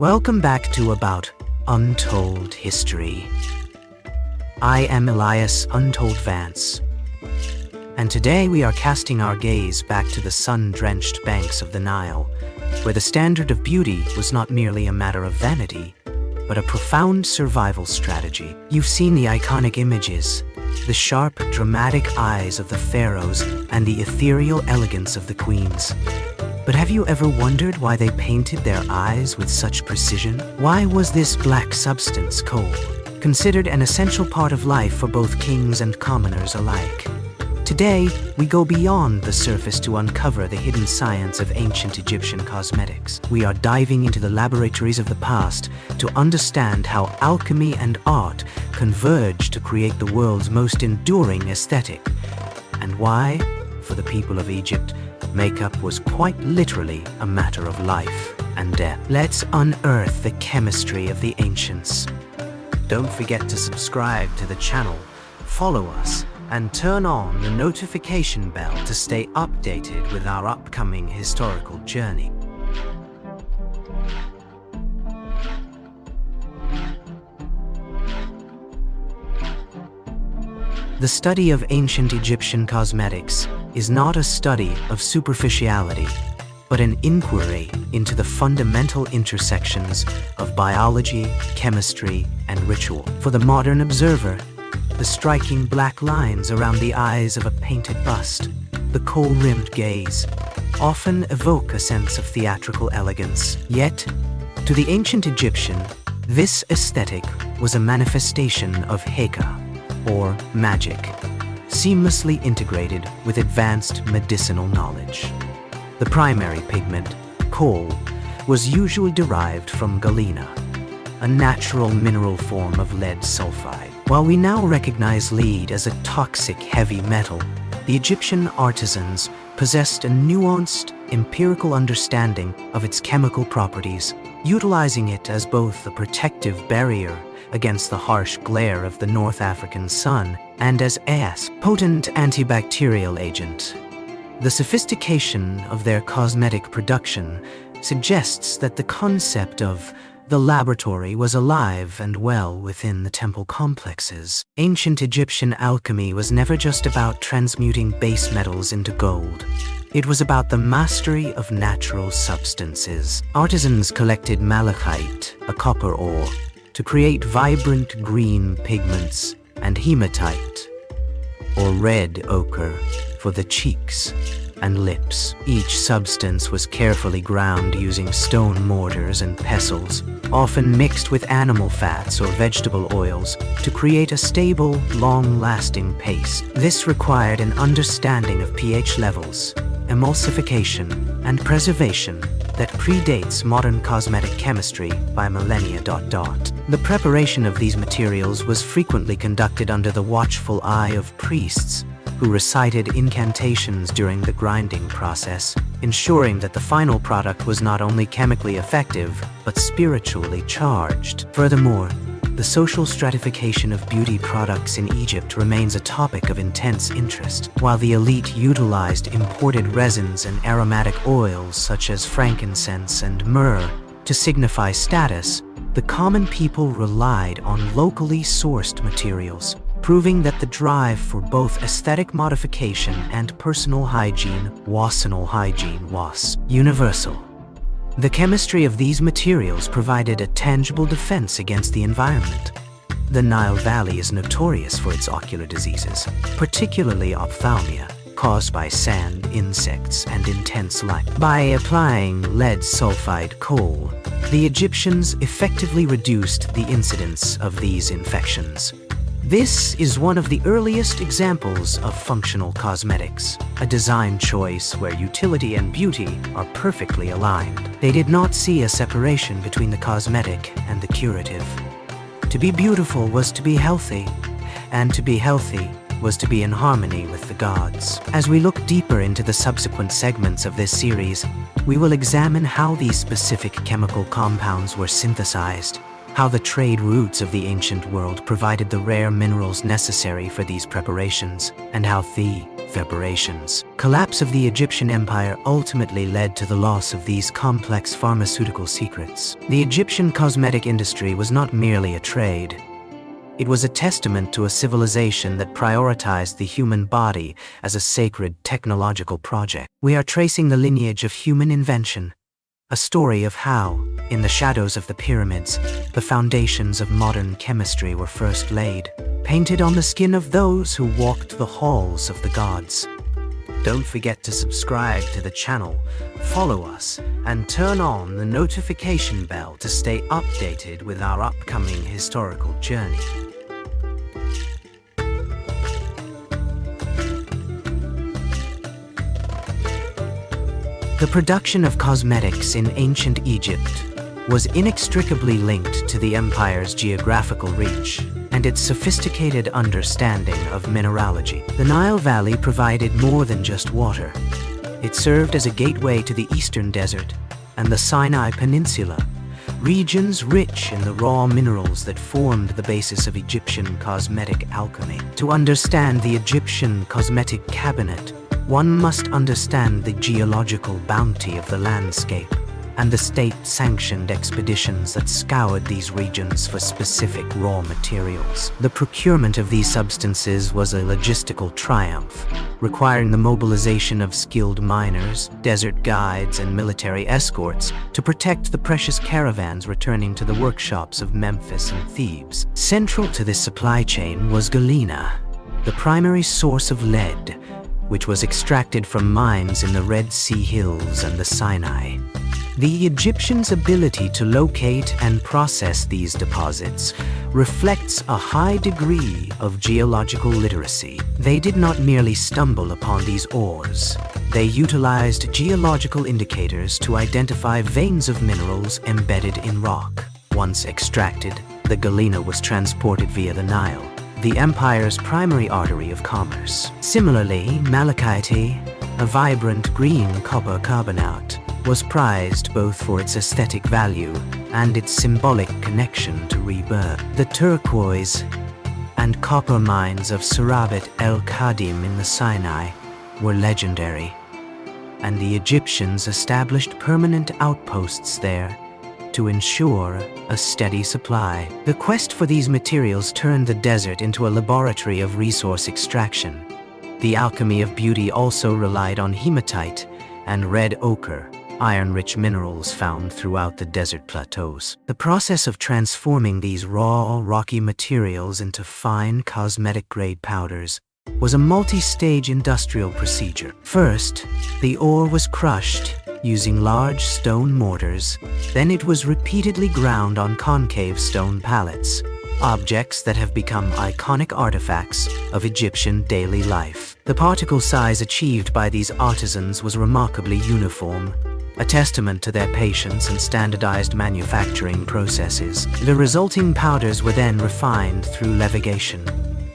Welcome back to About Untold History. I am Elias Untold Vance, and today we are casting our gaze back to the sun-drenched banks of the Nile, where the standard of beauty was not merely a matter of vanity, but a profound survival strategy. You've seen the iconic images, the sharp, dramatic eyes of the pharaohs and the ethereal elegance of the queens. But have you ever wondered why they painted their eyes with such precision? Why was this black substance, kohl, considered an essential part of life for both kings and commoners alike? Today, we go beyond the surface to uncover the hidden science of ancient Egyptian cosmetics. We are diving into the laboratories of the past to understand how alchemy and art converge to create the world's most enduring aesthetic, and why, for the people of Egypt, makeup was quite literally a matter of life and death. Let's unearth the chemistry of the ancients. Don't forget to subscribe to the channel, follow us, and turn on the notification bell to stay updated with our upcoming historical journey. The study of ancient Egyptian cosmetics is not a study of superficiality, but an inquiry into the fundamental intersections of biology, chemistry, and ritual. For the modern observer, the striking black lines around the eyes of a painted bust, the kohl-rimmed gaze, often evoke a sense of theatrical elegance. Yet, to the ancient Egyptian, this aesthetic was a manifestation of heka, or magic, seamlessly integrated with advanced medicinal knowledge. The primary pigment, kohl, was usually derived from galena, a natural mineral form of lead sulfide. While we now recognize lead as a toxic heavy metal, the Egyptian artisans possessed a nuanced, empirical understanding of its chemical properties, utilizing it as both a protective barrier against the harsh glare of the North African sun and as a potent antibacterial agent. The sophistication of their cosmetic production suggests that the concept of the laboratory was alive and well within the temple complexes. Ancient Egyptian alchemy was never just about transmuting base metals into gold. It was about the mastery of natural substances. Artisans collected malachite, a copper ore, to create vibrant green pigments, and hematite, or red ochre, for the cheeks and lips. Each substance was carefully ground using stone mortars and pestles, often mixed with animal fats or vegetable oils, to create a stable, long-lasting paste. This required an understanding of pH levels, emulsification, and preservation that predates modern cosmetic chemistry by millennia. The preparation of these materials was frequently conducted under the watchful eye of priests, who recited incantations during the grinding process, ensuring that the final product was not only chemically effective, but spiritually charged. Furthermore, the social stratification of beauty products in Egypt remains a topic of intense interest. While the elite utilized imported resins and aromatic oils such as frankincense and myrrh to signify status, the common people relied on locally sourced materials, proving that the drive for both aesthetic modification and personal hygiene, wasinal hygiene, was universal. The chemistry of these materials provided a tangible defense against the environment. The Nile Valley is notorious for its ocular diseases, particularly ophthalmia, caused by sand, insects, and intense light. By applying lead sulfide kohl, the Egyptians effectively reduced the incidence of these infections. This is one of the earliest examples of functional cosmetics, a design choice where utility and beauty are perfectly aligned. They did not see a separation between the cosmetic and the curative. To be beautiful was to be healthy, and to be healthy was to be in harmony with the gods. As we look deeper into the subsequent segments of this series, we will examine how these specific chemical compounds were synthesized, how the trade routes of the ancient world provided the rare minerals necessary for these preparations, and how the reverberations. Collapse of the Egyptian Empire ultimately led to the loss of these complex pharmaceutical secrets. The Egyptian cosmetic industry was not merely a trade. It was a testament to a civilization that prioritized the human body as a sacred technological project. We are tracing the lineage of human invention, a story of how, in the shadows of the pyramids, the foundations of modern chemistry were first laid, painted on the skin of those who walked the halls of the gods. Don't forget to subscribe to the channel, follow us, and turn on the notification bell to stay updated with our upcoming historical journey. The production of cosmetics in ancient Egypt was inextricably linked to the empire's geographical reach and its sophisticated understanding of mineralogy. The Nile Valley provided more than just water. It served as a gateway to the Eastern Desert and the Sinai Peninsula, regions rich in the raw minerals that formed the basis of Egyptian cosmetic alchemy. To understand the Egyptian cosmetic cabinet, one must understand the geological bounty of the landscape and the state-sanctioned expeditions that scoured these regions for specific raw materials. The procurement of these substances was a logistical triumph, requiring the mobilization of skilled miners, desert guides, and military escorts to protect the precious caravans returning to the workshops of Memphis and Thebes. Central to this supply chain was galena, the primary source of lead, which was extracted from mines in the Red Sea Hills and the Sinai. The Egyptians' ability to locate and process these deposits reflects a high degree of geological literacy. They did not merely stumble upon these ores. They utilized geological indicators to identify veins of minerals embedded in rock. Once extracted, the galena was transported via the Nile, the empire's primary artery of commerce. Similarly, malachite, a vibrant green copper carbonate, was prized both for its aesthetic value and its symbolic connection to rebirth. The turquoise and copper mines of Sarabat el-Khadim in the Sinai were legendary, and the Egyptians established permanent outposts there to ensure a steady supply. The quest for these materials turned the desert into a laboratory of resource extraction. The alchemy of beauty also relied on hematite and red ochre, iron-rich minerals found throughout the desert plateaus. The process of transforming these raw, rocky materials into fine, cosmetic-grade powders was a multi-stage industrial procedure. First, the ore was crushed using large stone mortars. Then it was repeatedly ground on concave stone pallets, objects that have become iconic artifacts of Egyptian daily life. The particle size achieved by these artisans was remarkably uniform, a testament to their patience and standardized manufacturing processes. The resulting powders were then refined through levigation,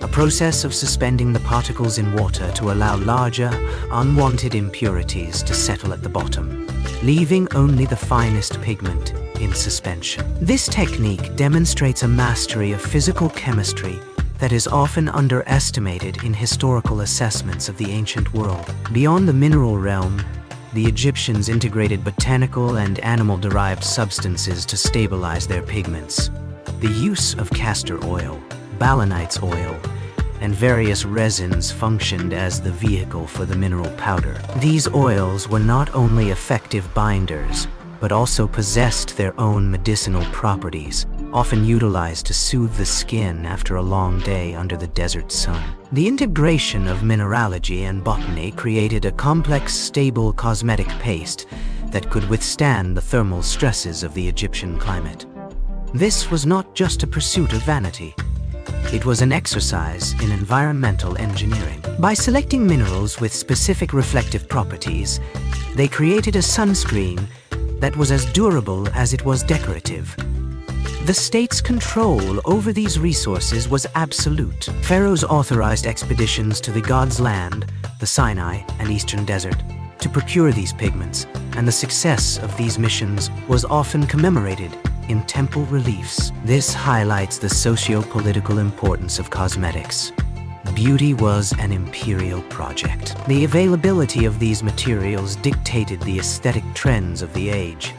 a process of suspending the particles in water to allow larger, unwanted impurities to settle at the bottom, leaving only the finest pigment in suspension. This technique demonstrates a mastery of physical chemistry that is often underestimated in historical assessments of the ancient world. Beyond the mineral realm, the Egyptians integrated botanical and animal-derived substances to stabilize their pigments. The use of castor oil, balanites oil, and various resins functioned as the vehicle for the mineral powder. These oils were not only effective binders, but also possessed their own medicinal properties, often utilized to soothe the skin after a long day under the desert sun. The integration of mineralogy and botany created a complex, stable cosmetic paste that could withstand the thermal stresses of the Egyptian climate. This was not just a pursuit of vanity. It was an exercise in environmental engineering. By selecting minerals with specific reflective properties, they created a sunscreen that was as durable as it was decorative. The state's control over these resources was absolute. Pharaohs authorized expeditions to the God's land, the Sinai and Eastern Desert, to procure these pigments, and the success of these missions was often commemorated in temple reliefs. This highlights the socio-political importance of cosmetics. Beauty was an imperial project. The availability of these materials dictated the aesthetic trends of the age,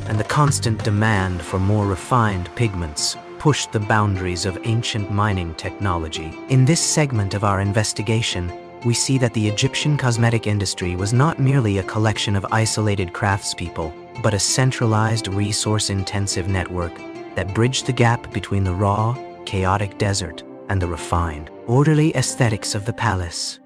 and the constant demand for more refined pigments pushed the boundaries of ancient mining technology. In this segment of our investigation, we see that the Egyptian cosmetic industry was not merely a collection of isolated craftspeople, but a centralized, resource-intensive network that bridged the gap between the raw, chaotic desert and the refined, orderly aesthetics of the palace.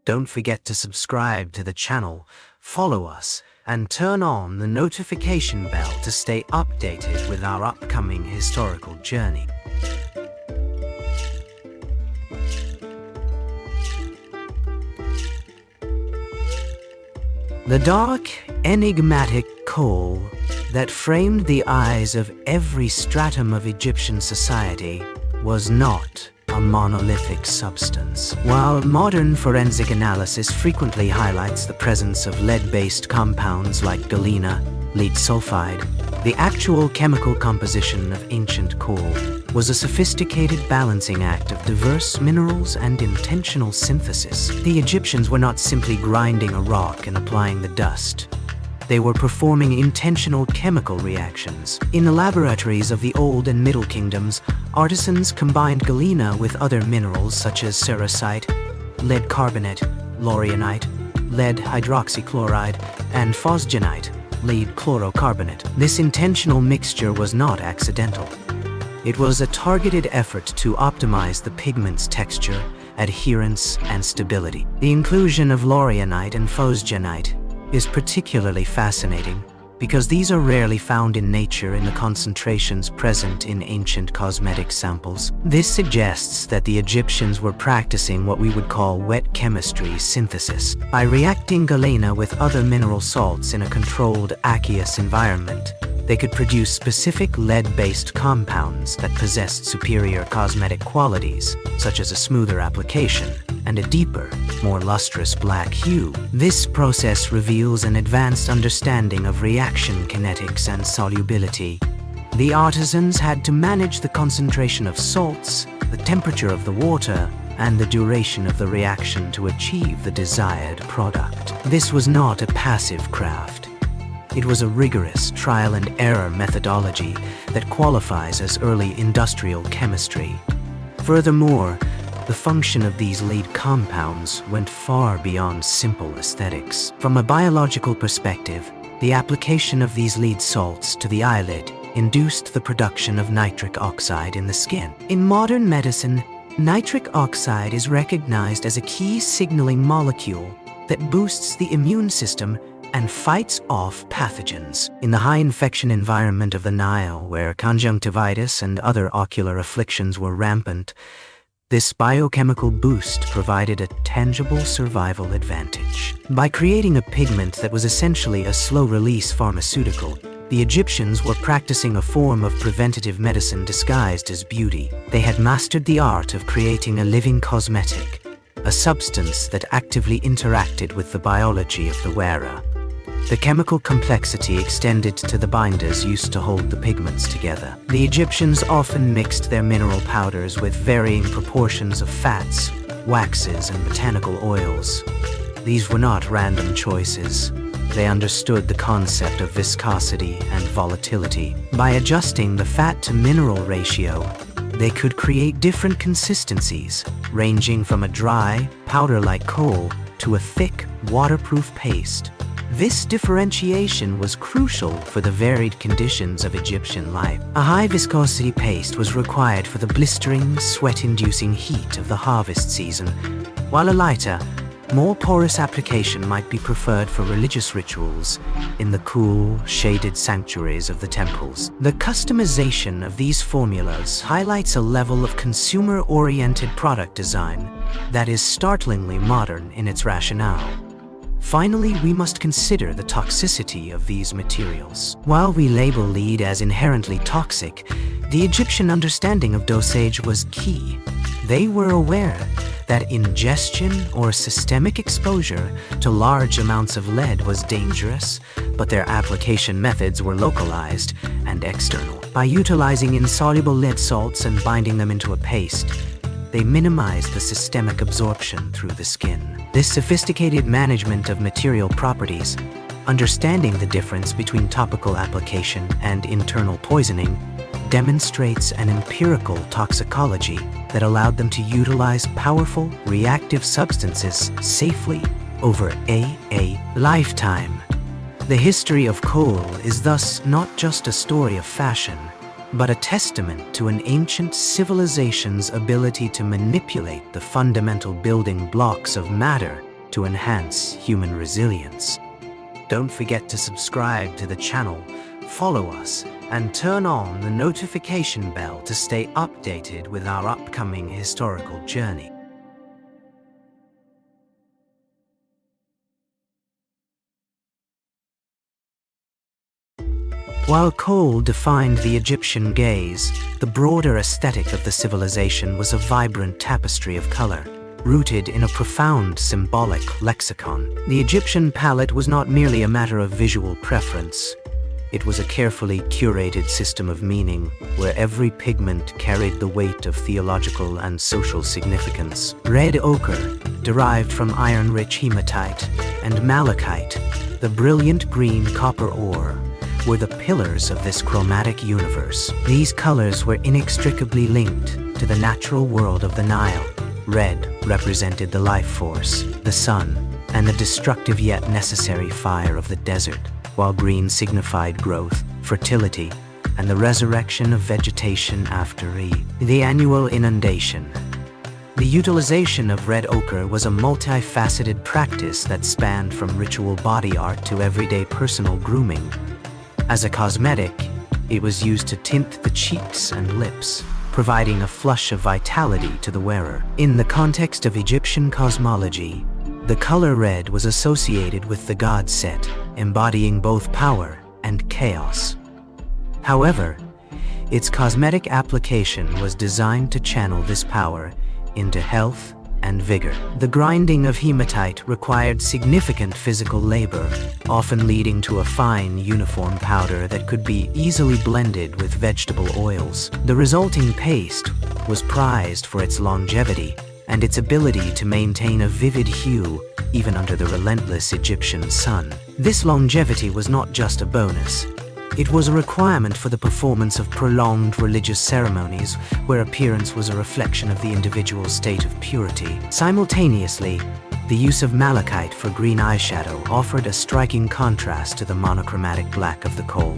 Don't forget to subscribe to the channel, follow us, and turn on the notification bell to stay updated with our upcoming historical journey. The dark, enigmatic kohl that framed the eyes of every stratum of Egyptian society was not a monolithic substance. While modern forensic analysis frequently highlights the presence of lead-based compounds like galena, lead sulfide, the actual chemical composition of ancient kohl was a sophisticated balancing act of diverse minerals and intentional synthesis. The Egyptians were not simply grinding a rock and applying the dust. They were performing intentional chemical reactions. In the laboratories of the Old and Middle Kingdoms, artisans combined galena with other minerals such as cerussite, lead carbonate, laurionite, lead hydroxychloride, and phosgenite, lead chlorocarbonate. This intentional mixture was not accidental. It was a targeted effort to optimize the pigment's texture, adherence, and stability. The inclusion of laurionite and phosgenite is particularly fascinating because these are rarely found in nature in the concentrations present in ancient cosmetic samples. This suggests that the Egyptians were practicing what we would call wet chemistry synthesis. By reacting galena with other mineral salts in a controlled aqueous environment, they could produce specific lead-based compounds that possessed superior cosmetic qualities, such as a smoother application and a deeper, more lustrous black hue. This process reveals an advanced understanding of reaction kinetics and solubility. The artisans had to manage the concentration of salts, the temperature of the water, and the duration of the reaction to achieve the desired product. This was not a passive craft. It was a rigorous trial-and-error methodology that qualifies as early industrial chemistry. Furthermore, the function of these lead compounds went far beyond simple aesthetics. From a biological perspective, the application of these lead salts to the eyelid induced the production of nitric oxide in the skin. In modern medicine, nitric oxide is recognized as a key signaling molecule that boosts the immune system and fights off pathogens. In the high-infection environment of the Nile, where conjunctivitis and other ocular afflictions were rampant, this biochemical boost provided a tangible survival advantage. By creating a pigment that was essentially a slow-release pharmaceutical, the Egyptians were practicing a form of preventative medicine disguised as beauty. They had mastered the art of creating a living cosmetic, a substance that actively interacted with the biology of the wearer. The chemical complexity extended to the binders used to hold the pigments together. The Egyptians often mixed their mineral powders with varying proportions of fats, waxes, and botanical oils. These were not random choices. They understood the concept of viscosity and volatility. By adjusting the fat-to-mineral ratio, they could create different consistencies, ranging from a dry, powder-like kohl to a thick, waterproof paste. This differentiation was crucial for the varied conditions of Egyptian life. A high-viscosity paste was required for the blistering, sweat-inducing heat of the harvest season, while a lighter, more porous application might be preferred for religious rituals in the cool, shaded sanctuaries of the temples. The customization of these formulas highlights a level of consumer-oriented product design that is startlingly modern in its rationale. Finally, we must consider the toxicity of these materials. While we label lead as inherently toxic, the Egyptian understanding of dosage was key. They were aware that ingestion or systemic exposure to large amounts of lead was dangerous, but their application methods were localized and external. By utilizing insoluble lead salts and binding them into a paste, they minimized the systemic absorption through the skin. This sophisticated management of material properties, understanding the difference between topical application and internal poisoning, demonstrates an empirical toxicology that allowed them to utilize powerful, reactive substances safely over a lifetime. The history of kohl is thus not just a story of fashion, but a testament to an ancient civilization's ability to manipulate the fundamental building blocks of matter to enhance human resilience. Don't forget to subscribe to the channel, follow us, and turn on the notification bell to stay updated with our upcoming historical journey. While kohl defined the Egyptian gaze, the broader aesthetic of the civilization was a vibrant tapestry of color, rooted in a profound symbolic lexicon. The Egyptian palette was not merely a matter of visual preference. It was a carefully curated system of meaning, where every pigment carried the weight of theological and social significance. Red ochre, derived from iron-rich hematite, and malachite, the brilliant green copper ore, were the pillars of this chromatic universe. These colors were inextricably linked to the natural world of the Nile. Red represented the life force, the sun, and the destructive yet necessary fire of the desert, while green signified growth, fertility, and the resurrection of vegetation after the annual inundation. The utilization of red ochre was a multifaceted practice that spanned from ritual body art to everyday personal grooming. As a cosmetic, it was used to tint the cheeks and lips, providing a flush of vitality to the wearer. In the context of Egyptian cosmology, the color red was associated with the god Set, embodying both power and chaos. However, its cosmetic application was designed to channel this power into health and vigor. The grinding of hematite required significant physical labor, often leading to a fine, uniform powder that could be easily blended with vegetable oils. The resulting paste was prized for its longevity and its ability to maintain a vivid hue even under the relentless Egyptian sun. This longevity was not just a bonus. It was a requirement for the performance of prolonged religious ceremonies where appearance was a reflection of the individual's state of purity. Simultaneously, the use of malachite for green eyeshadow offered a striking contrast to the monochromatic black of the kohl.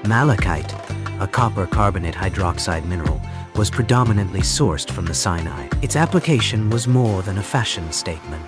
Malachite, a copper carbonate hydroxide mineral, was predominantly sourced from the Sinai. Its application was more than a fashion statement.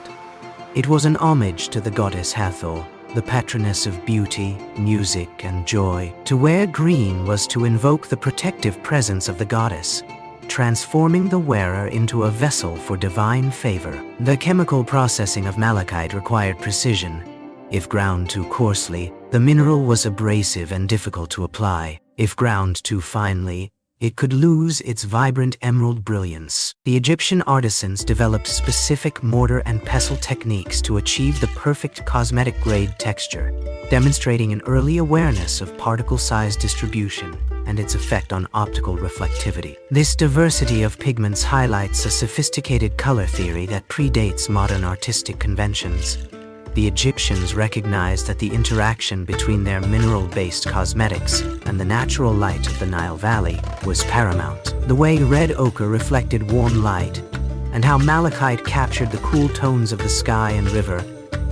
It was an homage to the goddess Hathor, the patroness of beauty, music, and joy. To wear green was to invoke the protective presence of the goddess, transforming the wearer into a vessel for divine favor. The chemical processing of malachite required precision. If ground too coarsely, the mineral was abrasive and difficult to apply. If ground too finely, it could lose its vibrant emerald brilliance. The Egyptian artisans developed specific mortar and pestle techniques to achieve the perfect cosmetic-grade texture, demonstrating an early awareness of particle size distribution and its effect on optical reflectivity. This diversity of pigments highlights a sophisticated color theory that predates modern artistic conventions. The Egyptians recognized that the interaction between their mineral-based cosmetics and the natural light of the Nile Valley was paramount. The way red ochre reflected warm light and how malachite captured the cool tones of the sky and river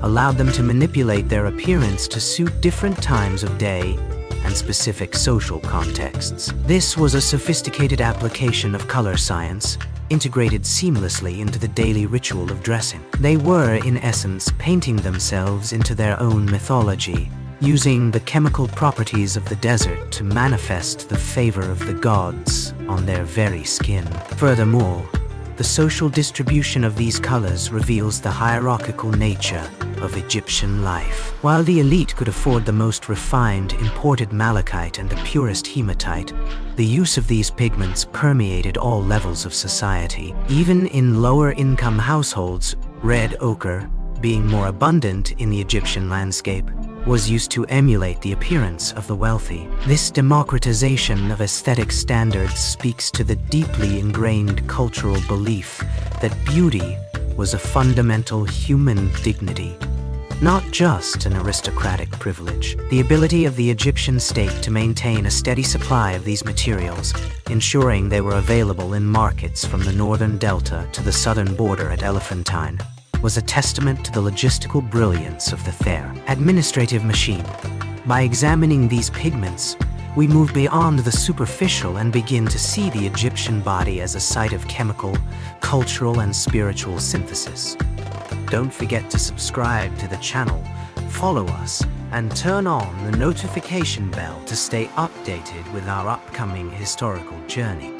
allowed them to manipulate their appearance to suit different times of day and specific social contexts. This was a sophisticated application of color science, integrated seamlessly into the daily ritual of dressing. They were, in essence, painting themselves into their own mythology, using the chemical properties of the desert to manifest the favor of the gods on their very skin. Furthermore, the social distribution of these colors reveals the hierarchical nature of Egyptian life. While the elite could afford the most refined imported malachite and the purest hematite, the use of these pigments permeated all levels of society. Even in lower-income households, red ochre, being more abundant in the Egyptian landscape, was used to emulate the appearance of the wealthy. This democratization of aesthetic standards speaks to the deeply ingrained cultural belief that beauty was a fundamental human dignity, not just an aristocratic privilege. The ability of the Egyptian state to maintain a steady supply of these materials, ensuring they were available in markets from the northern delta to the southern border at Elephantine, was a testament to the logistical brilliance of the Pharaoh administrative machine. By examining these pigments, we move beyond the superficial and begin to see the Egyptian body as a site of chemical, cultural, and spiritual synthesis. Don't forget to subscribe to the channel, follow us, and turn on the notification bell to stay updated with our upcoming historical journey.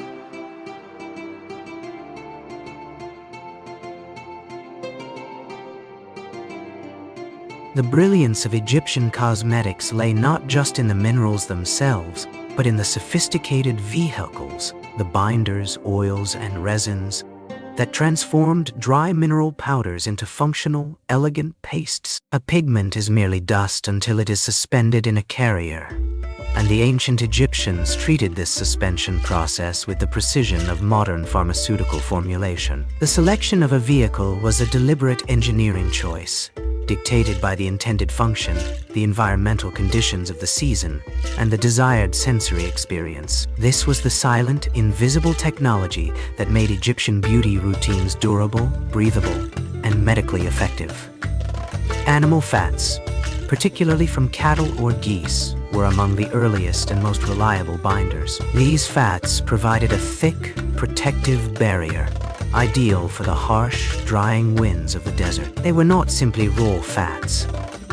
The brilliance of Egyptian cosmetics lay not just in the minerals themselves, but in the sophisticated vehicles, the binders, oils, and resins, that transformed dry mineral powders into functional, elegant pastes. A pigment is merely dust until it is suspended in a carrier, and the ancient Egyptians treated this suspension process with the precision of modern pharmaceutical formulation. The selection of a vehicle was a deliberate engineering choice, dictated by the intended function, the environmental conditions of the season, and the desired sensory experience. This was the silent, invisible technology that made Egyptian beauty routines durable, breathable, and medically effective. Animal fats, particularly from cattle or geese, were among the earliest and most reliable binders. These fats provided a thick, protective barrier, ideal for the harsh, drying winds of the desert. They were not simply raw fats.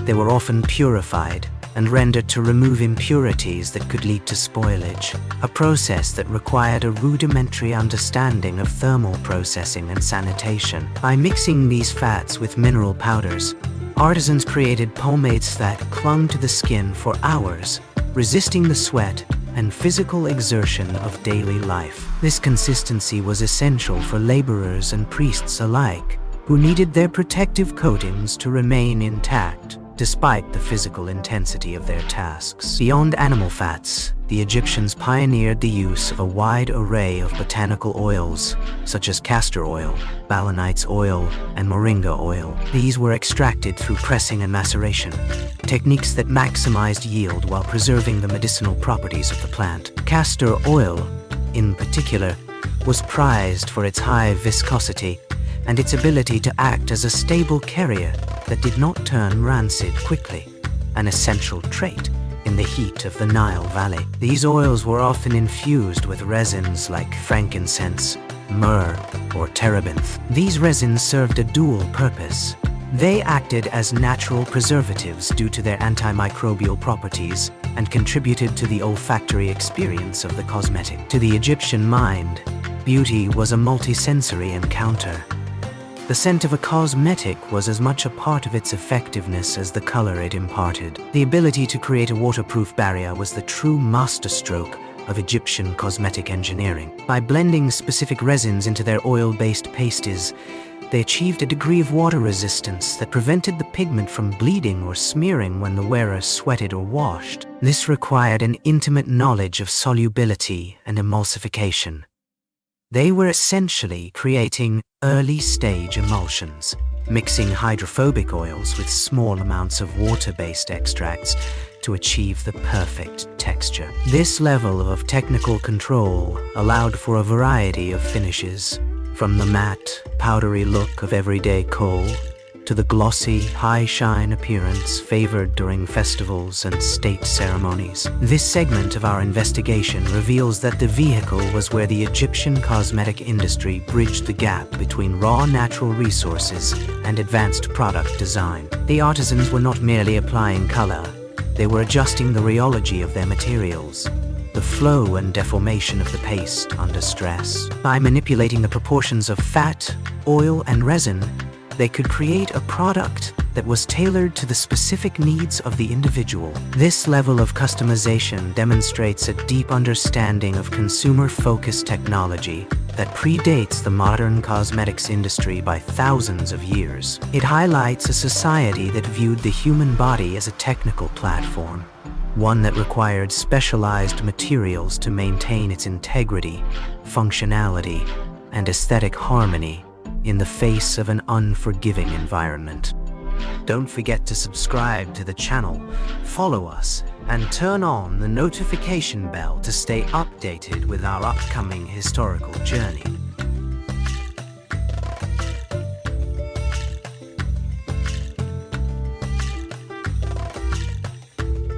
They were often purified and rendered to remove impurities that could lead to spoilage, a process that required a rudimentary understanding of thermal processing and sanitation. By mixing these fats with mineral powders, artisans created pomades that clung to the skin for hours, resisting the sweat and physical exertion of daily life. This consistency was essential for laborers and priests alike, who needed their protective coatings to remain intact despite the physical intensity of their tasks. Beyond animal fats, the Egyptians pioneered the use of a wide array of botanical oils, such as castor oil, balanites oil, and moringa oil. These were extracted through pressing and maceration, techniques that maximized yield while preserving the medicinal properties of the plant. Castor oil, in particular, was prized for its high viscosity and its ability to act as a stable carrier that did not turn rancid quickly, an essential trait in the heat of the Nile Valley. These oils were often infused with resins like frankincense, myrrh, or terebinth. These resins served a dual purpose. They acted as natural preservatives due to their antimicrobial properties and contributed to the olfactory experience of the cosmetic. To the Egyptian mind, beauty was a multisensory encounter. The scent of a cosmetic was as much a part of its effectiveness as the color it imparted. The ability to create a waterproof barrier was the true masterstroke of Egyptian cosmetic engineering. By blending specific resins into their oil-based pastes, they achieved a degree of water resistance that prevented the pigment from bleeding or smearing when the wearer sweated or washed. This required an intimate knowledge of solubility and emulsification. They were essentially creating early-stage emulsions, mixing hydrophobic oils with small amounts of water-based extracts to achieve the perfect texture. This level of technical control allowed for a variety of finishes, from the matte, powdery look of everyday kohl to the glossy, high-shine appearance favored during festivals and state ceremonies. This segment of our investigation reveals that the vehicle was where the Egyptian cosmetic industry bridged the gap between raw natural resources and advanced product design. The artisans were not merely applying color, they were adjusting the rheology of their materials, the flow and deformation of the paste under stress. By manipulating the proportions of fat, oil, and resin, they could create a product that was tailored to the specific needs of the individual. This level of customization demonstrates a deep understanding of consumer-focused technology that predates the modern cosmetics industry by thousands of years. It highlights a society that viewed the human body as a technical platform, one that required specialized materials to maintain its integrity, functionality, and aesthetic harmony in the face of an unforgiving environment. Don't forget to subscribe to the channel, follow us, and turn on the notification bell to stay updated with our upcoming historical journey.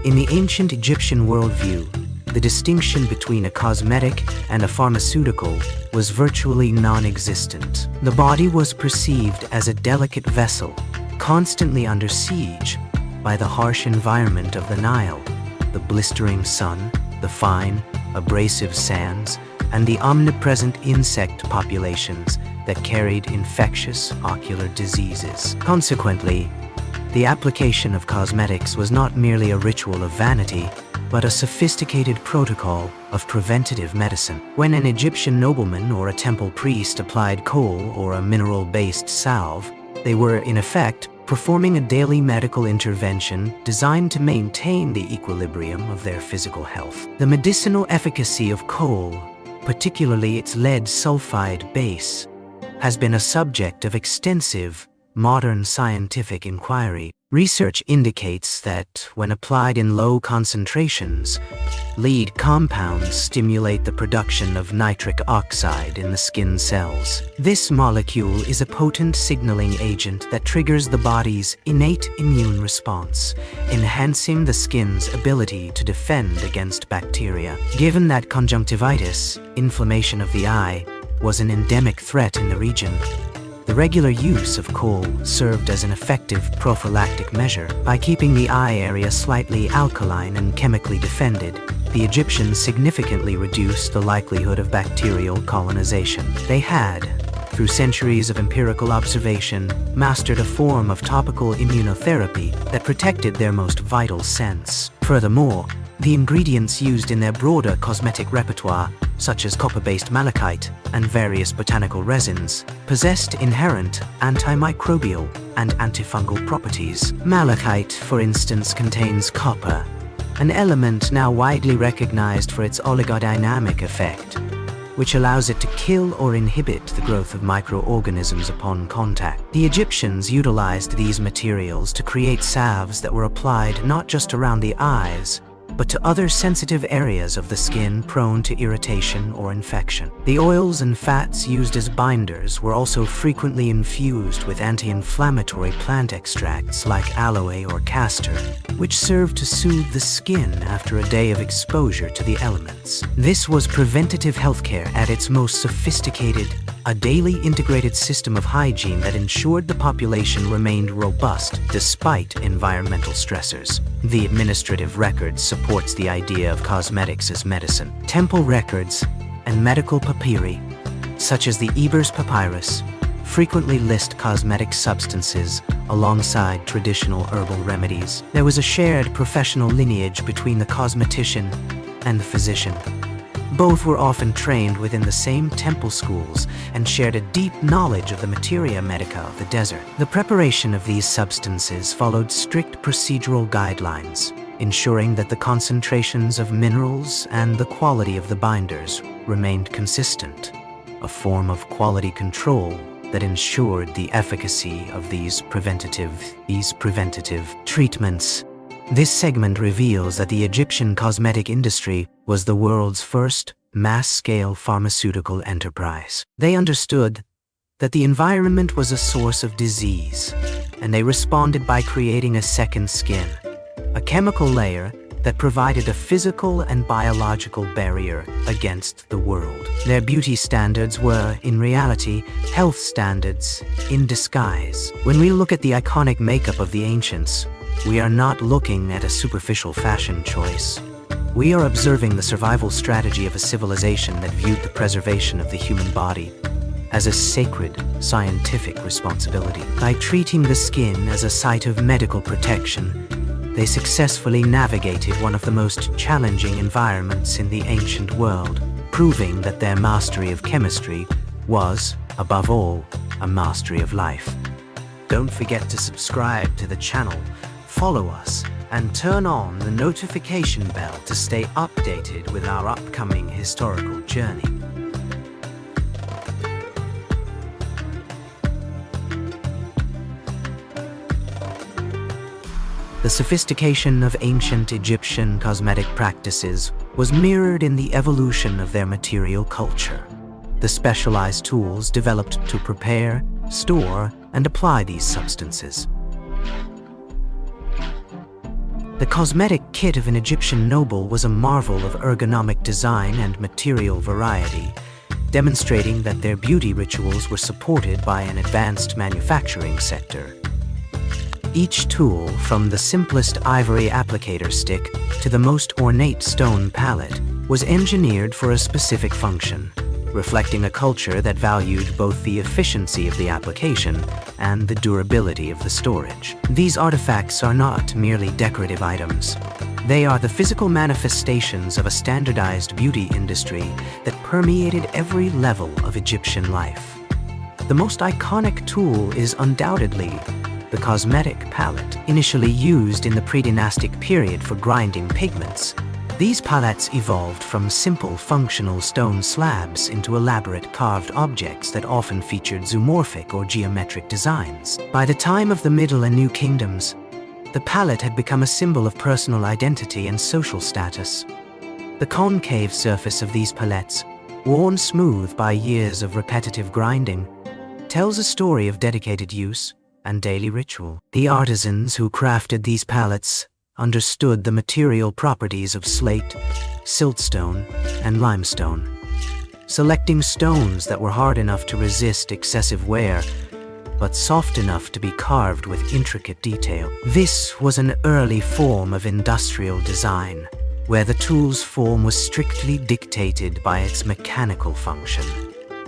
In the ancient Egyptian worldview, the distinction between a cosmetic and a pharmaceutical was virtually non-existent. The body was perceived as a delicate vessel, constantly under siege by the harsh environment of the Nile, the blistering sun, the fine, abrasive sands, and the omnipresent insect populations that carried infectious ocular diseases. Consequently, the application of cosmetics was not merely a ritual of vanity, but a sophisticated protocol of preventative medicine. When an Egyptian nobleman or a temple priest applied kohl or a mineral-based salve, they were, in effect, performing a daily medical intervention designed to maintain the equilibrium of their physical health. The medicinal efficacy of kohl, particularly its lead sulfide base, has been a subject of extensive modern scientific inquiry. Research indicates that when applied in low concentrations, lead compounds stimulate the production of nitric oxide in the skin cells. This molecule is a potent signaling agent that triggers the body's innate immune response, enhancing the skin's ability to defend against bacteria. Given that conjunctivitis, inflammation of the eye, was an endemic threat in the region, the regular use of kohl served as an effective prophylactic measure. By keeping the eye area slightly alkaline and chemically defended, the Egyptians significantly reduced the likelihood of bacterial colonization. They had, through centuries of empirical observation, mastered a form of topical immunotherapy that protected their most vital sense. Furthermore, the ingredients used in their broader cosmetic repertoire, such as copper-based malachite and various botanical resins, possessed inherent antimicrobial and antifungal properties. Malachite, for instance, contains copper, an element now widely recognized for its oligodynamic effect, which allows it to kill or inhibit the growth of microorganisms upon contact. The Egyptians utilized these materials to create salves that were applied not just around the eyes, but to other sensitive areas of the skin prone to irritation or infection. The oils and fats used as binders were also frequently infused with anti-inflammatory plant extracts like aloe or castor, which served to soothe the skin after a day of exposure to the elements. This was preventative healthcare at its most sophisticated, a daily integrated system of hygiene that ensured the population remained robust despite environmental stressors. The administrative record supports the idea of cosmetics as medicine. Temple records and medical papyri, such as the Ebers Papyrus, frequently list cosmetic substances alongside traditional herbal remedies. There was a shared professional lineage between the cosmetician and the physician. Both were often trained within the same temple schools and shared a deep knowledge of the materia medica of the desert. The preparation of these substances followed strict procedural guidelines, ensuring that the concentrations of minerals and the quality of the binders remained consistent, a form of quality control that ensured the efficacy of these preventative treatments. This segment reveals that the Egyptian cosmetic industry was the world's first mass-scale pharmaceutical enterprise. They understood that the environment was a source of disease, and they responded by creating a second skin, a chemical layer that provided a physical and biological barrier against the world. Their beauty standards were, in reality, health standards in disguise. When we look at the iconic makeup of the ancients, we are not looking at a superficial fashion choice. We are observing the survival strategy of a civilization that viewed the preservation of the human body as a sacred scientific responsibility. By treating the skin as a site of medical protection, they successfully navigated one of the most challenging environments in the ancient world, proving that their mastery of chemistry was, above all, a mastery of life. Don't forget to subscribe to the channel, follow us, and turn on the notification bell to stay updated with our upcoming historical journey. The sophistication of ancient Egyptian cosmetic practices was mirrored in the evolution of their material culture. The specialized tools developed to prepare, store, and apply these substances. The cosmetic kit of an Egyptian noble was a marvel of ergonomic design and material variety, demonstrating that their beauty rituals were supported by an advanced manufacturing sector. Each tool, from the simplest ivory applicator stick to the most ornate stone palette, was engineered for a specific function, reflecting a culture that valued both the efficiency of the application and the durability of the storage. These artifacts are not merely decorative items. They are the physical manifestations of a standardized beauty industry that permeated every level of Egyptian life. The most iconic tool is undoubtedly the cosmetic palette. Initially used in the pre-dynastic period for grinding pigments, these palettes evolved from simple functional stone slabs into elaborate carved objects that often featured zoomorphic or geometric designs. By the time of the Middle and New Kingdoms, the palette had become a symbol of personal identity and social status. The concave surface of these palettes, worn smooth by years of repetitive grinding, tells a story of dedicated use and daily ritual. The artisans who crafted these palettes understood the material properties of slate, siltstone, and limestone, selecting stones that were hard enough to resist excessive wear, but soft enough to be carved with intricate detail. This was an early form of industrial design, where the tool's form was strictly dictated by its mechanical function.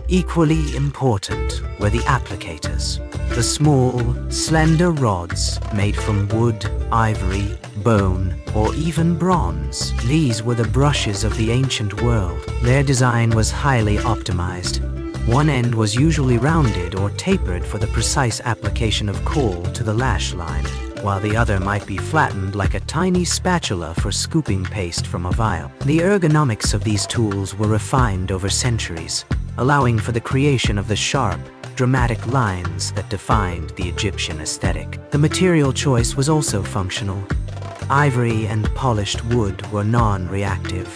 Equally important were the applicators, the small, slender rods made from wood, ivory, bone, or even bronze. These were the brushes of the ancient world. Their design was highly optimized. One end was usually rounded or tapered for the precise application of kohl to the lash line, while the other might be flattened like a tiny spatula for scooping paste from a vial. The ergonomics of these tools were refined over centuries, allowing for the creation of the sharp, dramatic lines that defined the Egyptian aesthetic. The material choice was also functional. Ivory and polished wood were non-reactive,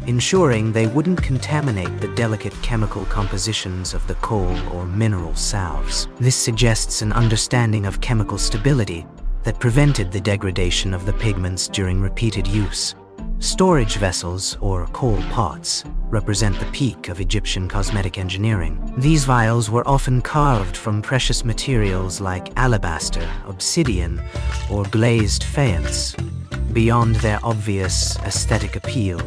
ensuring they wouldn't contaminate the delicate chemical compositions of the kohl or mineral salves. This suggests an understanding of chemical stability that prevented the degradation of the pigments during repeated use. Storage vessels, or kohl pots, represent the peak of Egyptian cosmetic engineering. These vials were often carved from precious materials like alabaster, obsidian, or glazed faience. Beyond their obvious aesthetic appeal,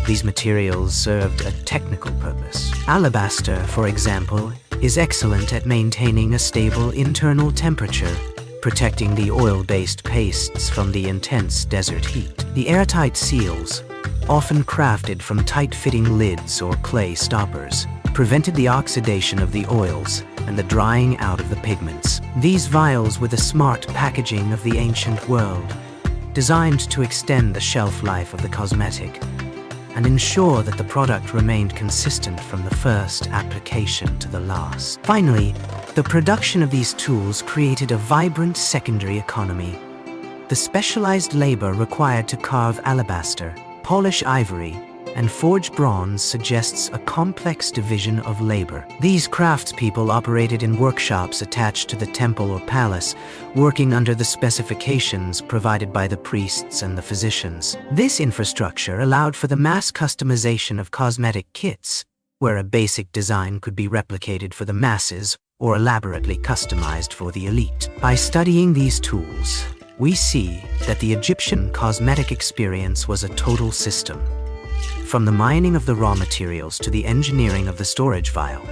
these materials served a technical purpose. Alabaster, for example, is excellent at maintaining a stable internal temperature, protecting the oil-based pastes from the intense desert heat. The airtight seals, often crafted from tight-fitting lids or clay stoppers, prevented the oxidation of the oils and the drying out of the pigments. These vials were the smart packaging of the ancient world, designed to extend the shelf life of the cosmetic and ensure that the product remained consistent from the first application to the last. Finally, the production of these tools created a vibrant secondary economy. The specialized labor required to carve alabaster, polish ivory, and forge bronze suggests a complex division of labor. These craftspeople operated in workshops attached to the temple or palace, working under the specifications provided by the priests and the physicians. This infrastructure allowed for the mass customization of cosmetic kits, where a basic design could be replicated for the masses or elaborately customized for the elite. By studying these tools, we see that the Egyptian cosmetic experience was a total system. From the mining of the raw materials to the engineering of the storage vial,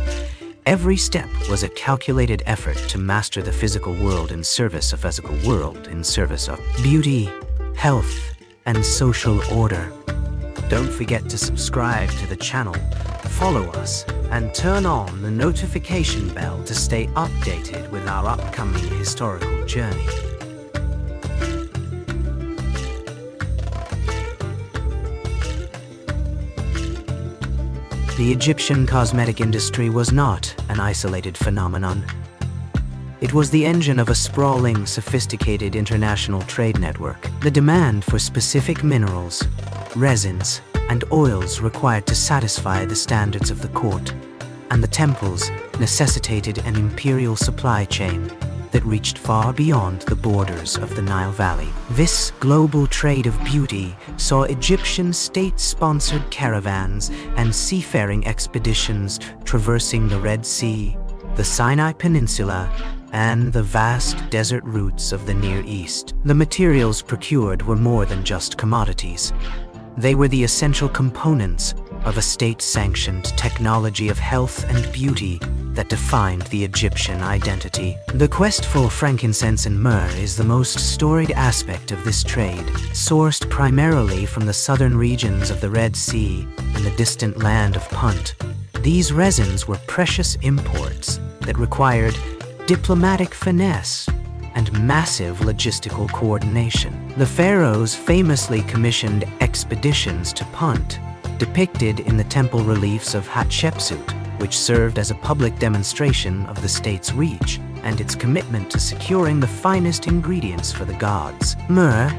Every step was a calculated effort to master the physical world in service of beauty, health, and social order. Don't forget to subscribe to the channel, follow us, and turn on the notification bell to stay updated with our upcoming historical journey. The Egyptian cosmetic industry was not an isolated phenomenon. It was the engine of a sprawling, sophisticated international trade network. The demand for specific minerals, resins, and oils required to satisfy the standards of the court and the temples necessitated an imperial supply chain that reached far beyond the borders of the Nile Valley. This global trade of beauty saw Egyptian state-sponsored caravans and seafaring expeditions traversing the Red Sea, the Sinai Peninsula, and the vast desert routes of the Near East. The materials procured were more than just commodities. They were the essential components of a state-sanctioned technology of health and beauty that defined the Egyptian identity. The quest for frankincense and myrrh is the most storied aspect of this trade, sourced primarily from the southern regions of the Red Sea and the distant land of Punt. These resins were precious imports that required diplomatic finesse and massive logistical coordination. The Pharaohs famously commissioned expeditions to Punt, depicted in the temple reliefs of Hatshepsut, which served as a public demonstration of the state's reach and its commitment to securing the finest ingredients for the gods. Myrrh,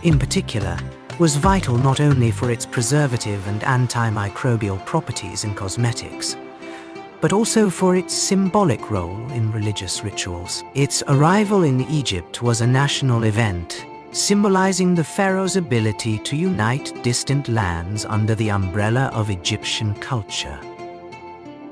in particular, was vital not only for its preservative and antimicrobial properties in cosmetics, but also for its symbolic role in religious rituals. Its arrival in Egypt was a national event, symbolizing the pharaoh's ability to unite distant lands under the umbrella of Egyptian culture.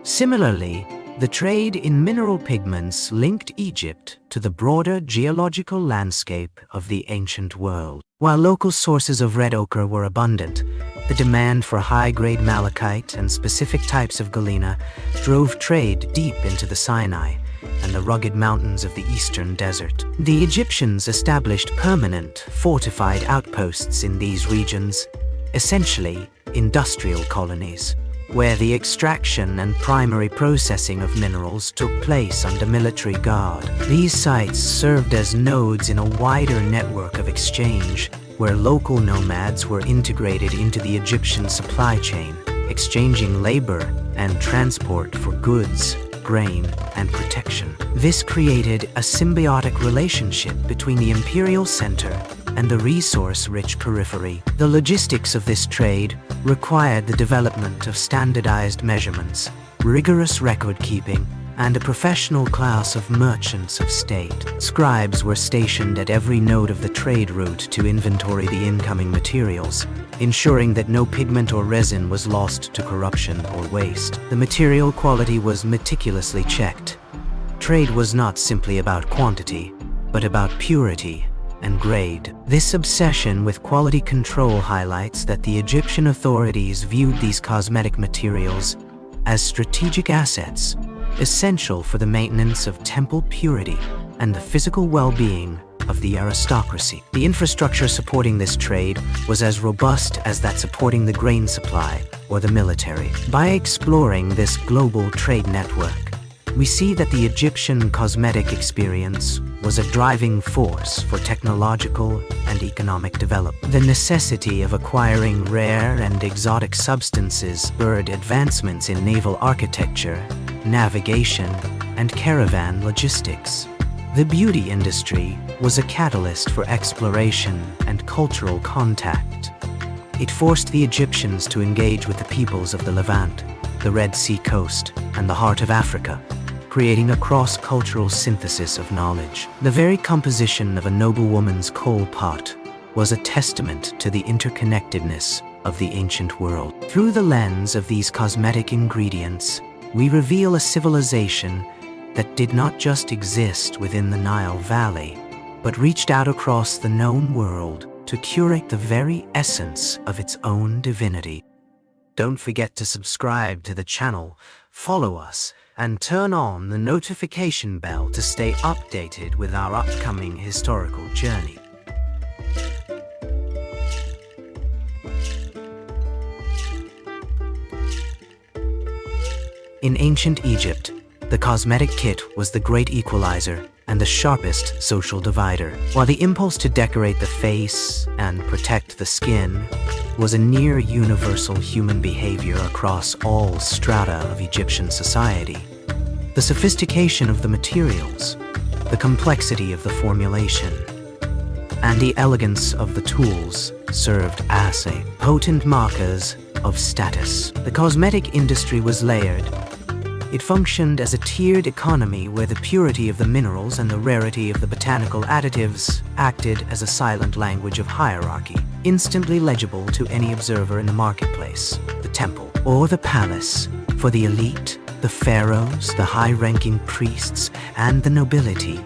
Similarly, the trade in mineral pigments linked Egypt to the broader geological landscape of the ancient world. While local sources of red ochre were abundant, the demand for high-grade malachite and specific types of galena drove trade deep into the Sinai and the rugged mountains of the eastern desert. The Egyptians established permanent, fortified outposts in these regions, essentially industrial colonies, where the extraction and primary processing of minerals took place under military guard. These sites served as nodes in a wider network of exchange, where local nomads were integrated into the Egyptian supply chain, exchanging labor and transport for goods, grain, and protection. This created a symbiotic relationship between the imperial center and the resource-rich periphery. The logistics of this trade required the development of standardized measurements, rigorous record-keeping, and a professional class of merchants of state. Scribes were stationed at every node of the trade route to inventory the incoming materials, ensuring that no pigment or resin was lost to corruption or waste. The material quality was meticulously checked. Trade was not simply about quantity, but about purity and grade. This obsession with quality control highlights that the Egyptian authorities viewed these cosmetic materials as strategic assets, essential for the maintenance of temple purity and the physical well-being of the aristocracy. The infrastructure supporting this trade was as robust as that supporting the grain supply or the military. By exploring this global trade network, we see that the Egyptian cosmetic experience was a driving force for technological and economic development. The necessity of acquiring rare and exotic substances spurred advancements in naval architecture, navigation, and caravan logistics. The beauty industry was a catalyst for exploration and cultural contact. It forced the Egyptians to engage with the peoples of the Levant, the Red Sea coast, and the heart of Africa, creating a cross-cultural synthesis of knowledge. The very composition of a noblewoman's kohl pot was a testament to the interconnectedness of the ancient world. Through the lens of these cosmetic ingredients, we reveal a civilization that did not just exist within the Nile Valley, but reached out across the known world to curate the very essence of its own divinity. Don't forget to subscribe to the channel, follow us, and turn on the notification bell to stay updated with our upcoming historical journey. In ancient Egypt, the cosmetic kit was the great equalizer and the sharpest social divider, while the impulse to decorate the face and protect the skin was a near universal human behavior across all strata of Egyptian society. The sophistication of the materials, the complexity of the formulation, and the elegance of the tools served as a potent markers of status. The cosmetic industry was layered. It functioned as a tiered economy where the purity of the minerals and the rarity of the botanical additives acted as a silent language of hierarchy, instantly legible to any observer in the marketplace, the temple, or the palace. For the elite, the pharaohs, the high-ranking priests, and the nobility,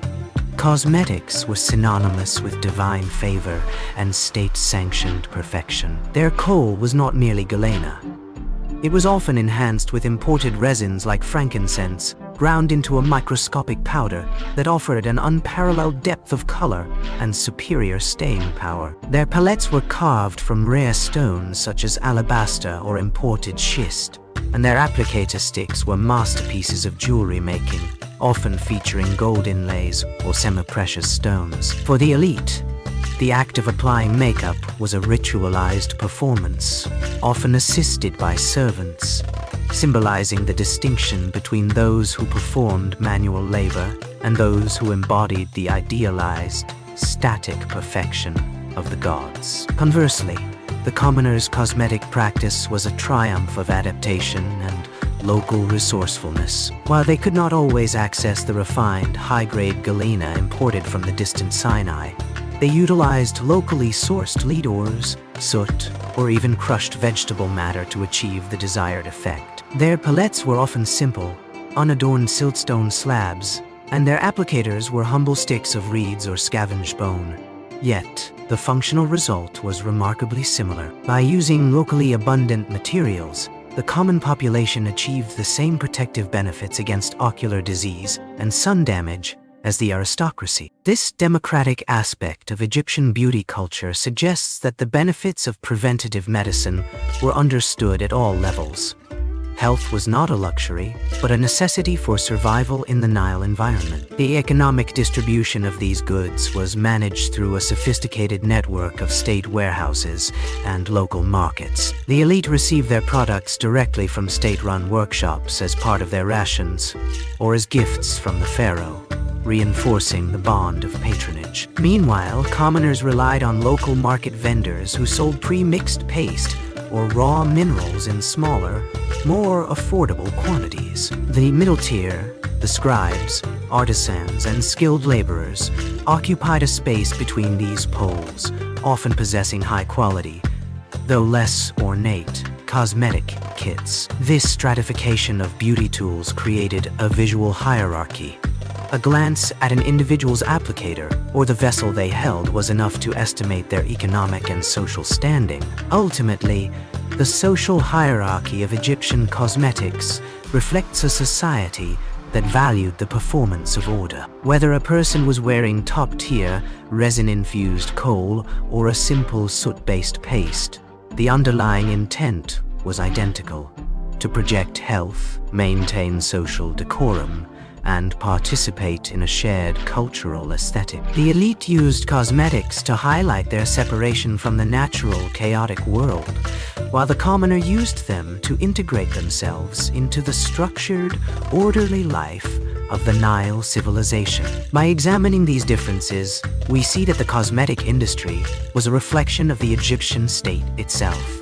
cosmetics was synonymous with divine favor and state-sanctioned perfection. Their kohl was not merely galena. It was often enhanced with imported resins like frankincense, ground into a microscopic powder that offered an unparalleled depth of color and superior staying power. Their palettes were carved from rare stones such as alabaster or imported schist, and their applicator sticks were masterpieces of jewelry making, often featuring gold inlays or semi-precious stones. For the elite, the act of applying makeup was a ritualized performance, often assisted by servants, symbolizing the distinction between those who performed manual labor and those who embodied the idealized, static perfection of the gods. Conversely, the commoner's cosmetic practice was a triumph of adaptation and local resourcefulness. While they could not always access the refined, high-grade galena imported from the distant Sinai, they utilized locally sourced lead ores, soot, or even crushed vegetable matter to achieve the desired effect. Their palettes were often simple, unadorned siltstone slabs, and their applicators were humble sticks of reeds or scavenged bone. Yet, the functional result was remarkably similar. By using locally abundant materials, the common population achieved the same protective benefits against ocular disease and sun damage as the aristocracy. This democratic aspect of Egyptian beauty culture suggests that the benefits of preventative medicine were understood at all levels. Health was not a luxury, but a necessity for survival in the Nile environment. The economic distribution of these goods was managed through a sophisticated network of state warehouses and local markets. The elite received their products directly from state-run workshops as part of their rations, or as gifts from the pharaoh, reinforcing the bond of patronage. Meanwhile, commoners relied on local market vendors who sold pre-mixed paste or raw minerals in smaller, more affordable quantities. The middle tier, the scribes, artisans, and skilled laborers, occupied a space between these poles, often possessing high quality, though less ornate, cosmetic kits. This stratification of beauty tools created a visual hierarchy. A glance at an individual's applicator or the vessel they held was enough to estimate their economic and social standing. Ultimately, the social hierarchy of Egyptian cosmetics reflects a society that valued the performance of order. Whether a person was wearing top-tier, resin-infused kohl or a simple soot-based paste, the underlying intent was identical: to project health, maintain social decorum, and participate in a shared cultural aesthetic. The elite used cosmetics to highlight their separation from the natural, chaotic world, while the commoner used them to integrate themselves into the structured, orderly life of the Nile civilization. By examining these differences, we see that the cosmetic industry was a reflection of the Egyptian state itself,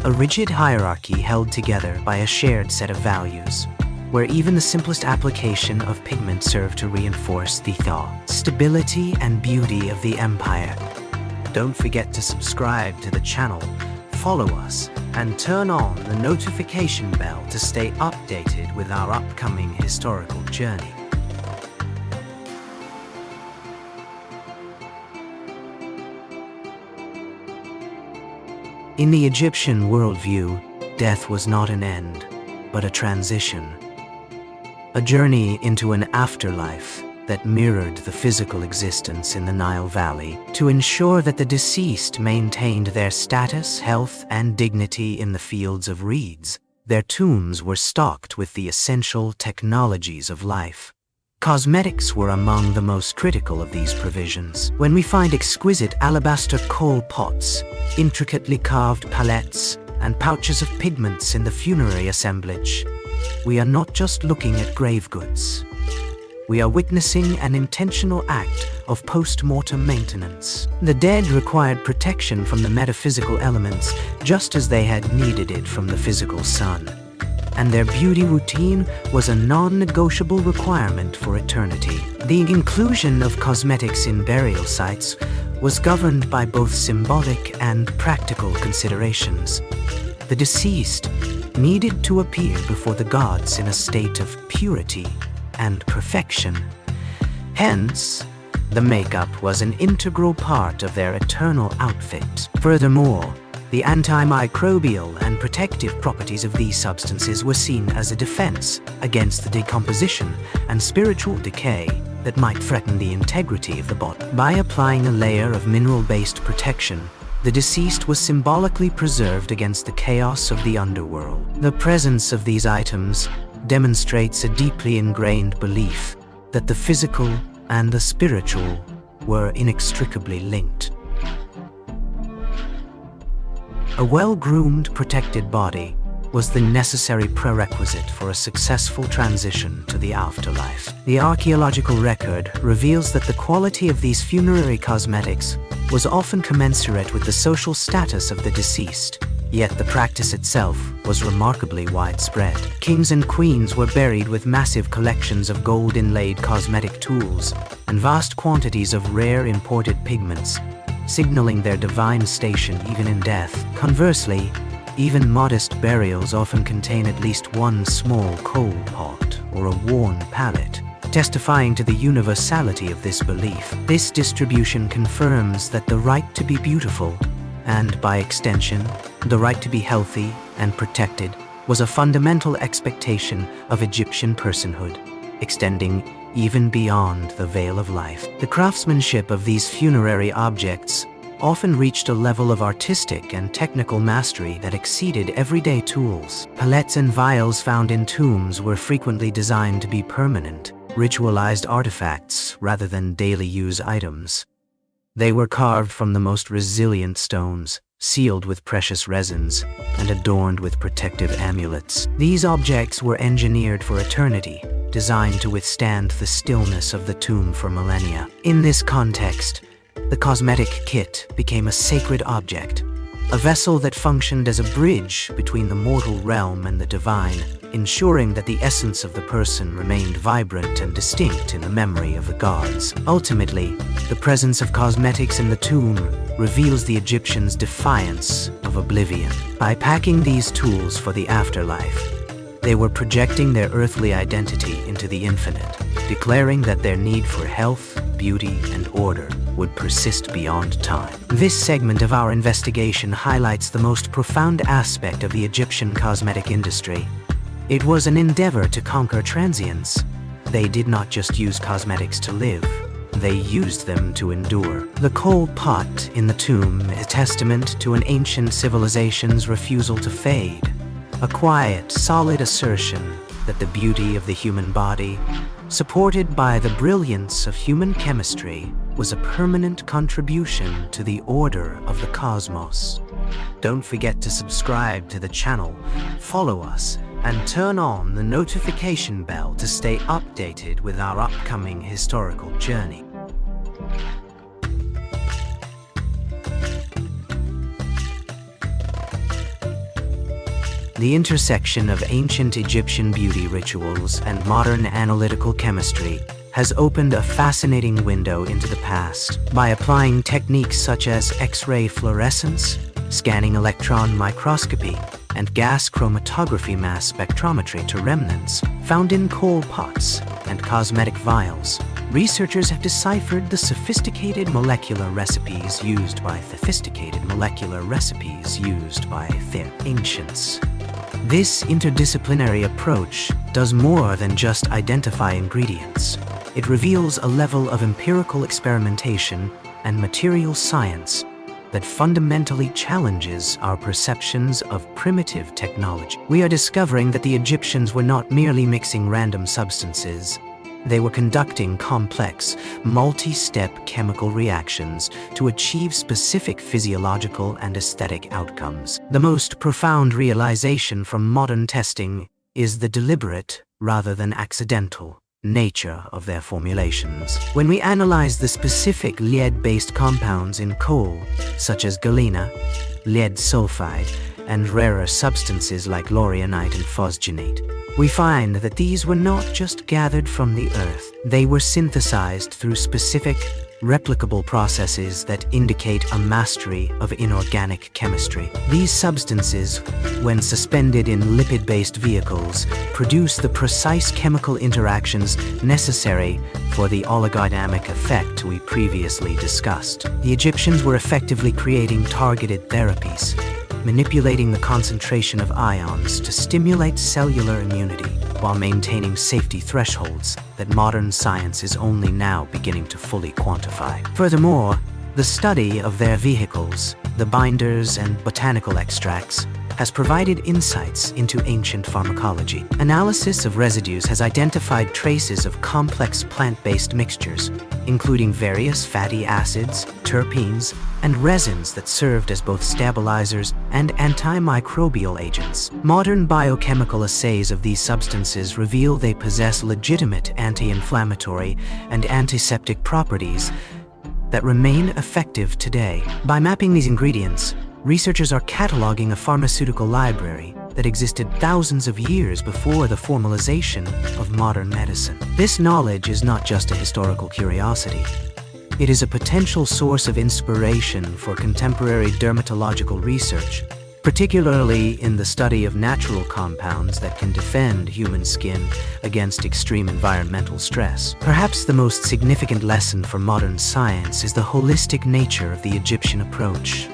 a rigid hierarchy held together by a shared set of values, where even the simplest application of pigment served to reinforce the thought, stability, and beauty of the empire. Don't forget to subscribe to the channel, follow us, and turn on the notification bell to stay updated with our upcoming historical journey. In the Egyptian worldview, death was not an end, but a transition. a journey into an afterlife that mirrored the physical existence in the Nile Valley to ensure that the deceased maintained their status, health, and dignity in the fields of reeds. Their tombs were stocked with the essential technologies of life. Cosmetics were among the most critical of these provisions. When we find exquisite alabaster kohl pots, intricately carved palettes, and pouches of pigments in the funerary assemblage, we are not just looking at grave goods. We are witnessing an intentional act of post-mortem maintenance. The dead required protection from the metaphysical elements just as they had needed it from the physical sun. And their beauty routine was a non-negotiable requirement for eternity. The inclusion of cosmetics in burial sites was governed by both symbolic and practical considerations. The deceased needed to appear before the gods in a state of purity and perfection. Hence, the makeup was an integral part of their eternal outfit. Furthermore, the antimicrobial and protective properties of these substances were seen as a defense against the decomposition and spiritual decay that might threaten the integrity of the body. By applying a layer of mineral-based protection, the deceased was symbolically preserved against the chaos of the underworld. The presence of these items demonstrates a deeply ingrained belief that the physical and the spiritual were inextricably linked. A well-groomed, protected body was the necessary prerequisite for a successful transition to the afterlife. The archaeological record reveals that the quality of these funerary cosmetics was often commensurate with the social status of the deceased, yet the practice itself was remarkably widespread. Kings and queens were buried with massive collections of gold-inlaid cosmetic tools and vast quantities of rare imported pigments, signaling their divine station even in death. Conversely, even modest burials often contain at least one small kohl pot or a worn palette, testifying to the universality of this belief. This distribution confirms that the right to be beautiful, and by extension, the right to be healthy and protected, was a fundamental expectation of Egyptian personhood, extending even beyond the veil of life. The craftsmanship of these funerary objects often reached a level of artistic and technical mastery that exceeded everyday tools. Palettes and vials found in tombs were frequently designed to be permanent, ritualized artifacts rather than daily use items. They were carved from the most resilient stones, sealed with precious resins, and adorned with protective amulets. These objects were engineered for eternity, designed to withstand the stillness of the tomb for millennia. In this context, the cosmetic kit became a sacred object, a vessel that functioned as a bridge between the mortal realm and the divine, ensuring that the essence of the person remained vibrant and distinct in the memory of the gods. Ultimately, the presence of cosmetics in the tomb reveals the Egyptians' defiance of oblivion. By packing these tools for the afterlife, they were projecting their earthly identity into the infinite, declaring that their need for health, beauty, and order would persist beyond time. This segment of our investigation highlights the most profound aspect of the Egyptian cosmetic industry. It was an endeavor to conquer transience. They did not just use cosmetics to live, they used them to endure. The kohl pot in the tomb is a testament to an ancient civilization's refusal to fade, a quiet, solid assertion that the beauty of the human body, supported by the brilliance of human chemistry, was a permanent contribution to the order of the cosmos. Don't forget to subscribe to the channel, follow us, and turn on the notification bell to stay updated with our upcoming historical journey. The intersection of ancient Egyptian beauty rituals and modern analytical chemistry has opened a fascinating window into the past. By applying techniques such as X-ray fluorescence, scanning electron microscopy, and gas chromatography mass spectrometry to remnants found in kohl pots and cosmetic vials, researchers have deciphered the sophisticated molecular recipes used by the ancients. This interdisciplinary approach does more than just identify ingredients. It reveals a level of empirical experimentation and material science that fundamentally challenges our perceptions of primitive technology. We are discovering that the Egyptians were not merely mixing random substances. They were conducting complex, multi-step chemical reactions to achieve specific physiological and aesthetic outcomes. The most profound realization from modern testing is the deliberate, rather than accidental, nature of their formulations. When we analyze the specific lead-based compounds in kohl, such as galena, lead sulfide, and rarer substances like laureanite and phosgenate, we find that these were not just gathered from the earth. They were synthesized through specific, replicable processes that indicate a mastery of inorganic chemistry. These substances, when suspended in lipid-based vehicles, produce the precise chemical interactions necessary for the oligodynamic effect we previously discussed. The Egyptians were effectively creating targeted therapies, manipulating the concentration of ions to stimulate cellular immunity while maintaining safety thresholds that modern science is only now beginning to fully quantify. Furthermore, the study of their vehicles, the binders and botanical extracts, has provided insights into ancient pharmacology. Analysis of residues has identified traces of complex plant-based mixtures, including various fatty acids, terpenes, and resins that served as both stabilizers and antimicrobial agents. Modern biochemical assays of these substances reveal they possess legitimate anti-inflammatory and antiseptic properties that remain effective today. By mapping these ingredients, researchers are cataloging a pharmaceutical library that existed thousands of years before the formalization of modern medicine. This knowledge is not just a historical curiosity. It is a potential source of inspiration for contemporary dermatological research, particularly in the study of natural compounds that can defend human skin against extreme environmental stress. Perhaps the most significant lesson for modern science is the holistic nature of the Egyptian approach.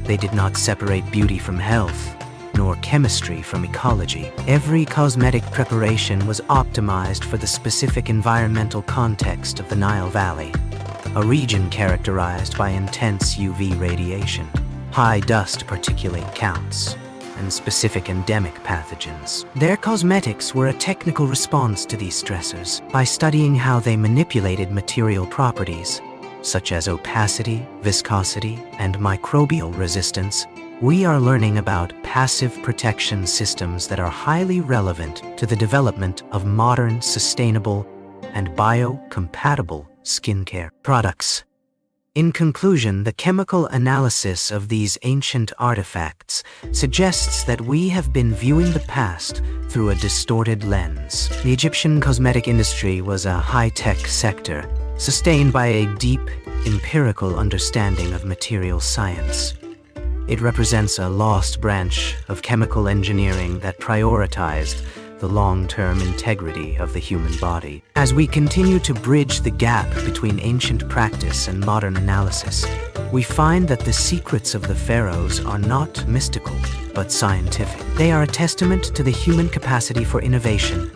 They did not separate beauty from health, nor chemistry from ecology. Every cosmetic preparation was optimized for the specific environmental context of the Nile Valley, a region characterized by intense UV radiation, high dust particulate counts, and specific endemic pathogens. Their cosmetics were a technical response to these stressors. By studying how they manipulated material properties, such as opacity, viscosity, and microbial resistance, we are learning about passive protection systems that are highly relevant to the development of modern, sustainable, and biocompatible skincare products. In conclusion, the chemical analysis of these ancient artifacts suggests that we have been viewing the past through a distorted lens. The Egyptian cosmetic industry was a high-tech sector, sustained by a deep, empirical understanding of material science. It represents a lost branch of chemical engineering that prioritized the long-term integrity of the human body. As we continue to bridge the gap between ancient practice and modern analysis, we find that the secrets of the Pharaohs are not mystical, but scientific. They are a testament to the human capacity for innovation,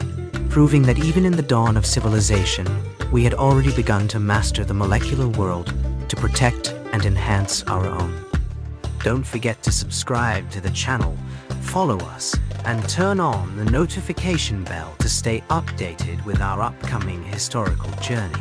proving that even in the dawn of civilization, we had already begun to master the molecular world to protect and enhance our own. Don't forget to subscribe to the channel, follow us, and turn on the notification bell to stay updated with our upcoming historical journey.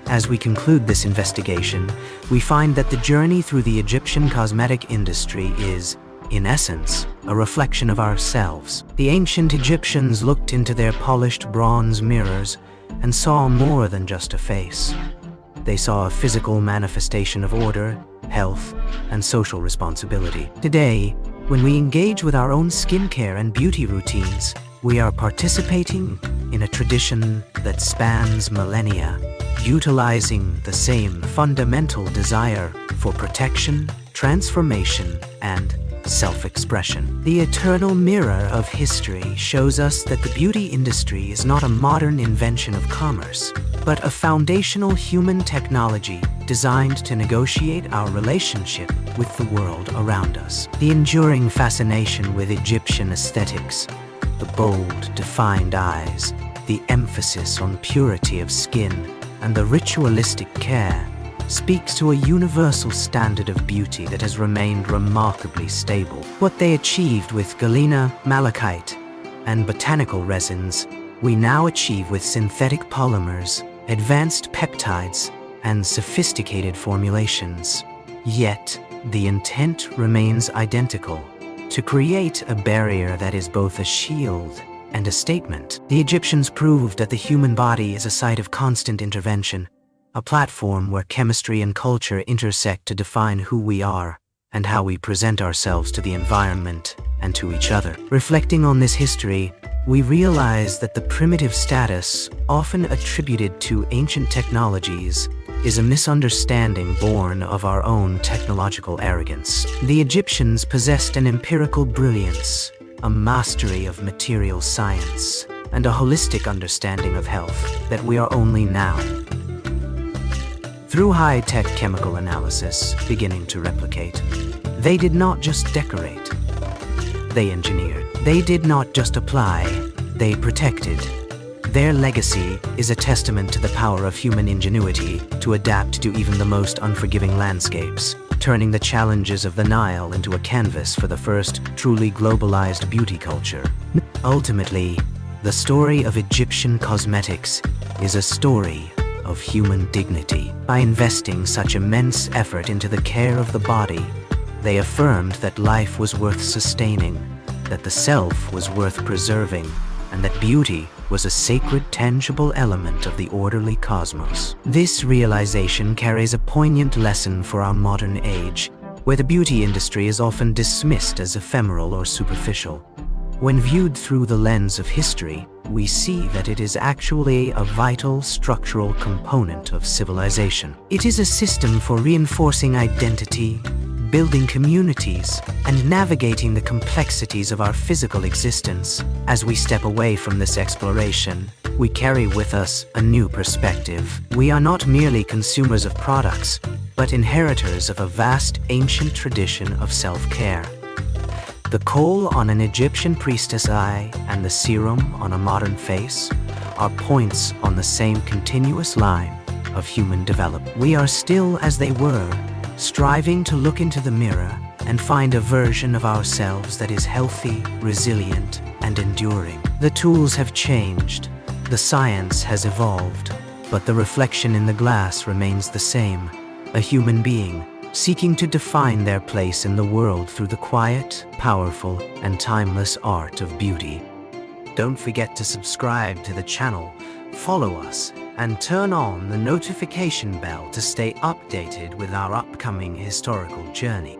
As we conclude this investigation, we find that the journey through the Egyptian cosmetic industry is, in essence, a reflection of ourselves. The ancient Egyptians looked into their polished bronze mirrors and saw more than just a face. They saw a physical manifestation of order, health, and social responsibility. Today, when we engage with our own skincare and beauty routines, we are participating in a tradition that spans millennia, utilizing the same fundamental desire for protection, transformation, and self-expression. The eternal mirror of history shows us that the beauty industry is not a modern invention of commerce, but a foundational human technology designed to negotiate our relationship with the world around us. The enduring fascination with Egyptian aesthetics, the bold, defined eyes, the emphasis on purity of skin, and the ritualistic care speaks to a universal standard of beauty that has remained remarkably stable. What they achieved with galena, malachite, and botanical resins, we now achieve with synthetic polymers, advanced peptides, and sophisticated formulations. Yet, the intent remains identical: to create a barrier that is both a shield and a statement. The Egyptians proved that the human body is a site of constant intervention, a platform where chemistry and culture intersect to define who we are and how we present ourselves to the environment and to each other. Reflecting on this history, we realize that the primitive status, often attributed to ancient technologies, is a misunderstanding born of our own technological arrogance. The Egyptians possessed an empirical brilliance, a mastery of material science, and a holistic understanding of health that we are only now, through high-tech chemical analysis, beginning to replicate. They did not just decorate, they engineered. They did not just apply, they protected. Their legacy is a testament to the power of human ingenuity to adapt to even the most unforgiving landscapes, turning the challenges of the Nile into a canvas for the first truly globalized beauty culture. Ultimately, the story of Egyptian cosmetics is a story of human dignity. By investing such immense effort into the care of the body, they affirmed that life was worth sustaining, that the self was worth preserving, and that beauty was a sacred, tangible element of the orderly cosmos. This realization carries a poignant lesson for our modern age, where the beauty industry is often dismissed as ephemeral or superficial. When viewed through the lens of history, we see that it is actually a vital structural component of civilization. It is a system for reinforcing identity, building communities, and navigating the complexities of our physical existence. As we step away from this exploration, we carry with us a new perspective. We are not merely consumers of products, but inheritors of a vast ancient tradition of self-care. The kohl on an Egyptian priestess eye and the serum on a modern face are points on the same continuous line of human development. We are still as they were, striving to look into the mirror and find a version of ourselves that is healthy, resilient, and enduring. The tools have changed, the science has evolved, but the reflection in the glass remains the same: a human being seeking to define their place in the world through the quiet, powerful, and timeless art of beauty. Don't forget to subscribe to the channel, follow us, and turn on the notification bell to stay updated with our upcoming historical journey.